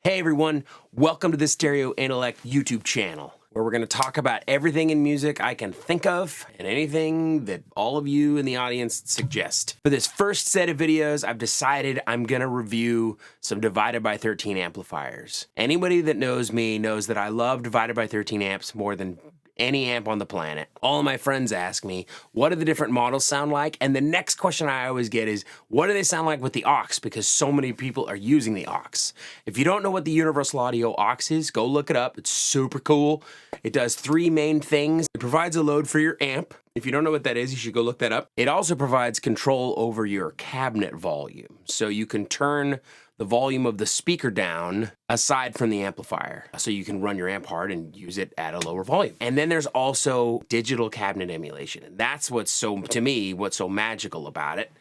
Hey everyone, welcome to the Stereo Intellect YouTube channel, where we're going to talk about everything in music I can think of and anything that all of you in the audience suggest. For this first set of videos, I've decided I'm going to review some divided by 13 amplifiers. Anybody that knows me knows that I love divided by 13 amps more than any amp on the planet. All of my friends ask me, what do the different models sound like? And the next question I always get is, what do they sound like with the aux? Because so many people are using the aux. If you don't know what the Universal Audio aux is, go look it up. It's super cool. It does three main things. It provides a load for your amp. If you don't know what that is, you should go look that up. It also provides control over your cabinet volume. So you can turn the volume of the speaker down aside from the amplifier. So you can run your amp hard and use it at a lower volume. And then there's also digital cabinet emulation. And that's what's so, to me, what's so magical about it,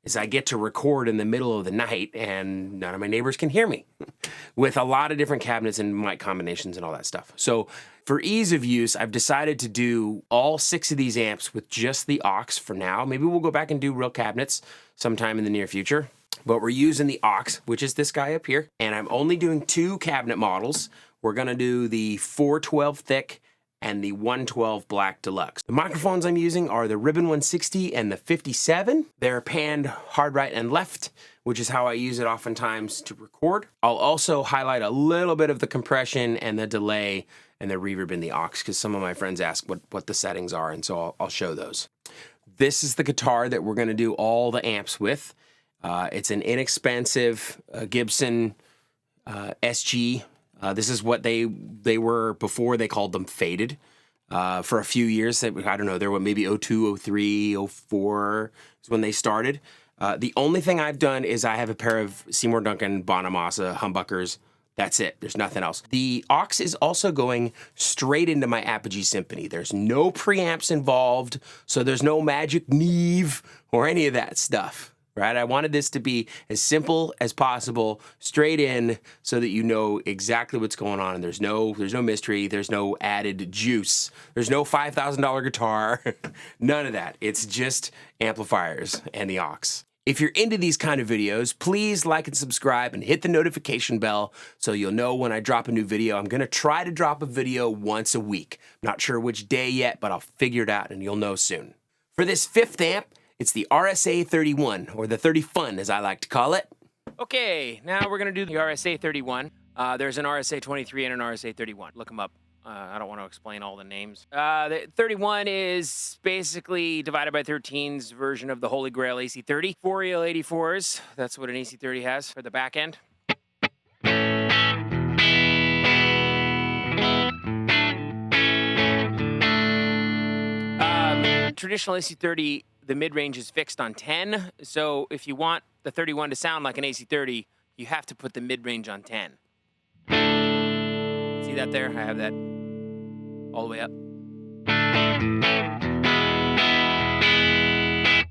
is I get to record in the middle of the night and none of my neighbors can hear me with a lot of different cabinets and mic combinations and all that stuff. So for ease of use, I've decided to do all 6 of these amps with just the aux for now. Maybe we'll go back and do real cabinets sometime in the near future. But we're using the aux, which is this guy up here. And I'm only doing 2 cabinet models. We're gonna do the 412 thick and the 112 black deluxe. The microphones I'm using are the Ribbon 160 and the 57. They're panned hard right and left, which is how I use it oftentimes to record. I'll also highlight a little bit of the compression and the delay and the reverb in the aux, because some of my friends ask what the settings are, and so I'll show those. This is the guitar that we're gonna do all the amps with. It's an inexpensive Gibson SG. This is what they were before they called them faded. For a few years, I don't know, they were maybe 02, 03, 04 is when they started. The only thing I've done is I have a pair of Seymour Duncan Bonamassa humbuckers. That's it. There's nothing else. The aux is also going straight into my Apogee Symphony. There's no preamps involved, so there's no magic Neve or any of that stuff. Right? I wanted this to be as simple as possible, straight in, so that you know exactly what's going on. And there's no mystery. There's no added juice. There's no $5,000 guitar. None of that. It's just amplifiers and the aux. If you're into these kind of videos, please like and subscribe and hit the notification bell so you'll know when I drop a new video. I'm going to try to drop a video once a week. Not sure which day yet, but I'll figure it out and you'll know soon. For this 5th amp, it's the RSA 31, or the 30 Fun, as I like to call it. Okay, now we're gonna do the RSA 31. There's an RSA 23 and an RSA 31. Look them up. I don't want to explain all the names. The 31 is basically divided by 13's version of the Holy Grail AC30. 4 EL84s, that's what an AC30 has for the back end. Traditional AC30, the mid-range is fixed on 10, so if you want the 31 to sound like an AC30, you have to put the mid-range on 10. See that there? I have that all the way up.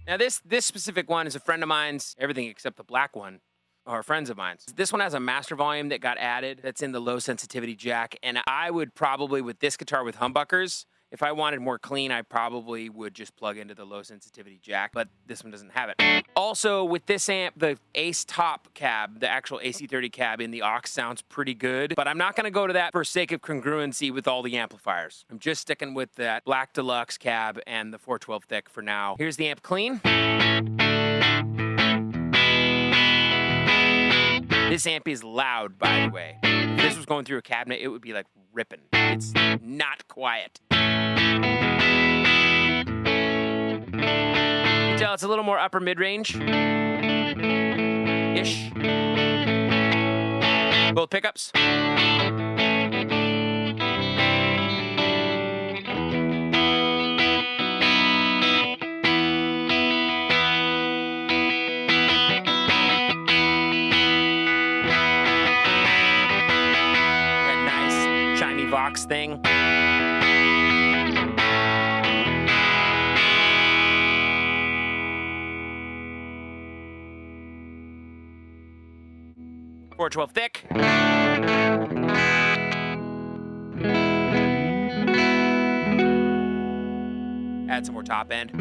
Now this specific one is a friend of mine's, everything except the black one are friends of mine. This one has a master volume that got added that's in the low sensitivity jack, and I would probably, with this guitar with humbuckers, if I wanted more clean, I probably would just plug into the low sensitivity jack, but this one doesn't have it. Also, with this amp, the Ace Top cab, the actual AC30 cab in the aux sounds pretty good, but I'm not gonna go to that for sake of congruency with all the amplifiers. I'm just sticking with that Black Deluxe cab and the 412 thick for now. Here's the amp clean. This amp is loud, by the way. If this was going through a cabinet, it would be like ripping. It's not quiet. You can tell it's a little more upper mid-range-ish. Both pickups. That nice chimey Vox thing. .412 thick. Add some more top end.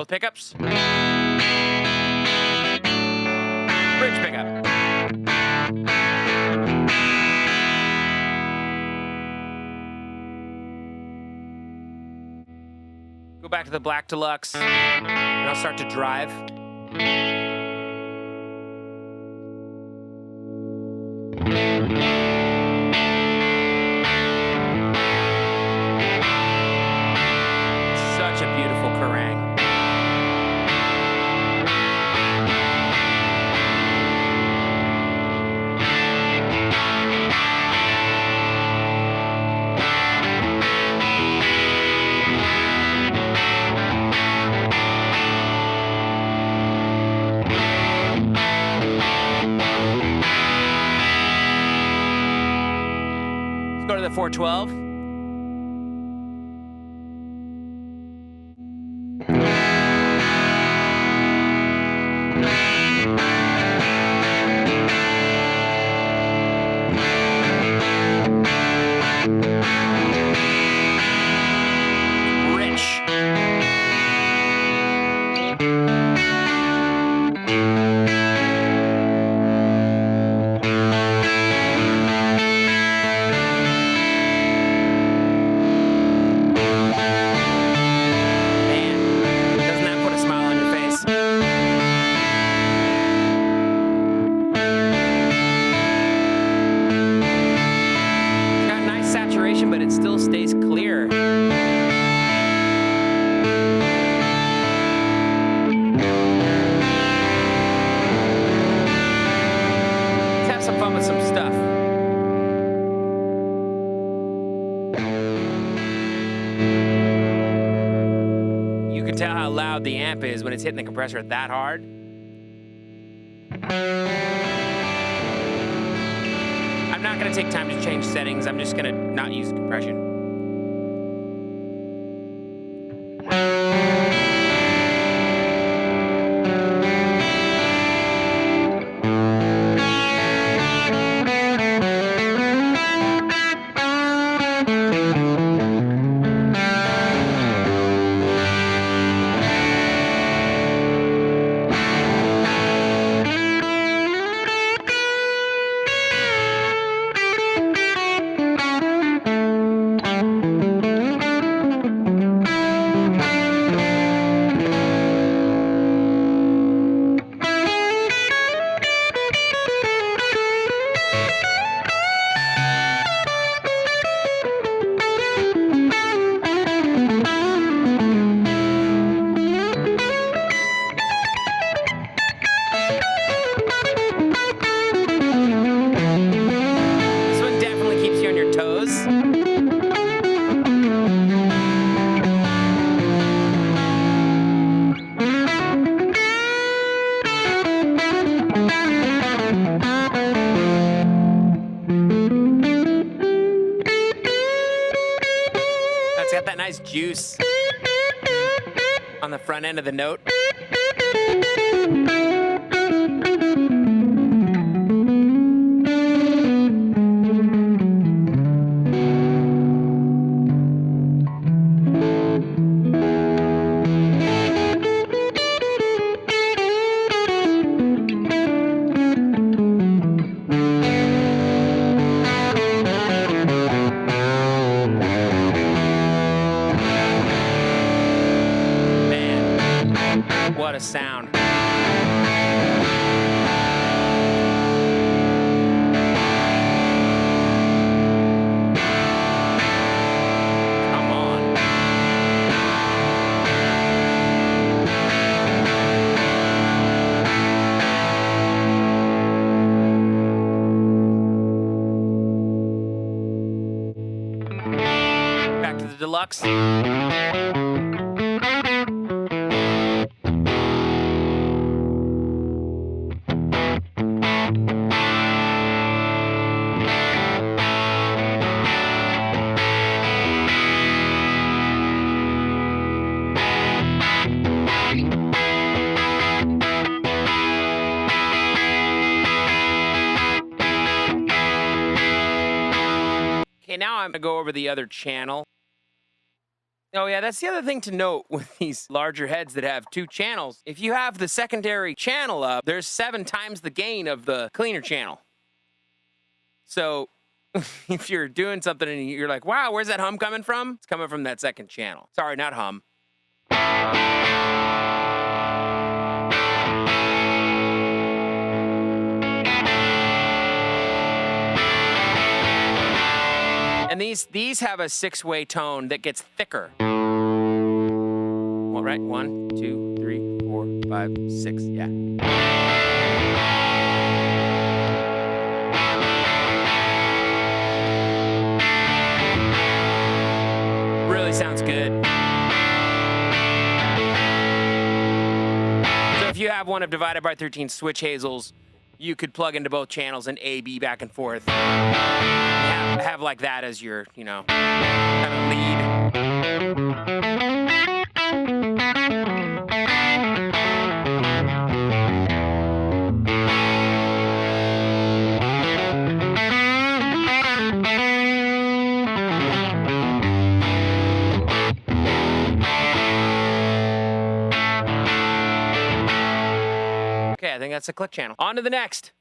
both pickups. Bridge pickup. Go back to the black deluxe, and I'll start to drive. Such a beautiful Kerrang. Let's go to the 412. Rich. Man, doesn't that put a smile on your face? It's got nice saturation, but it still stays clear. Let's have some fun with some stuff. You can tell how loud the amp is when it's hitting the compressor that hard. I'm not going to take time to change settings. I'm just going to not use compression. This one definitely keeps you on your toes. That's got that nice juice on the front end of the note. Man, what a sound. Come on. Back to the deluxe. Okay, now I'm gonna go over the other channel. Oh yeah, that's the other thing to note with these larger heads that have 2 channels. If you have the secondary channel up, there's 7 times the gain of the cleaner channel. So if you're doing something and you're like, wow, where's that hum coming from? It's coming from that second channel. Sorry, not hum. And these have a 6-way tone that gets thicker. Well, right, 1, 2, 3, 4, 5, 6, yeah. Really sounds good. So if you have one of Divided by 13 switch hazels, you could plug into both channels and A, B back and forth. Have like that as your, kind of lead. Okay, I think that's a click channel. On to the next.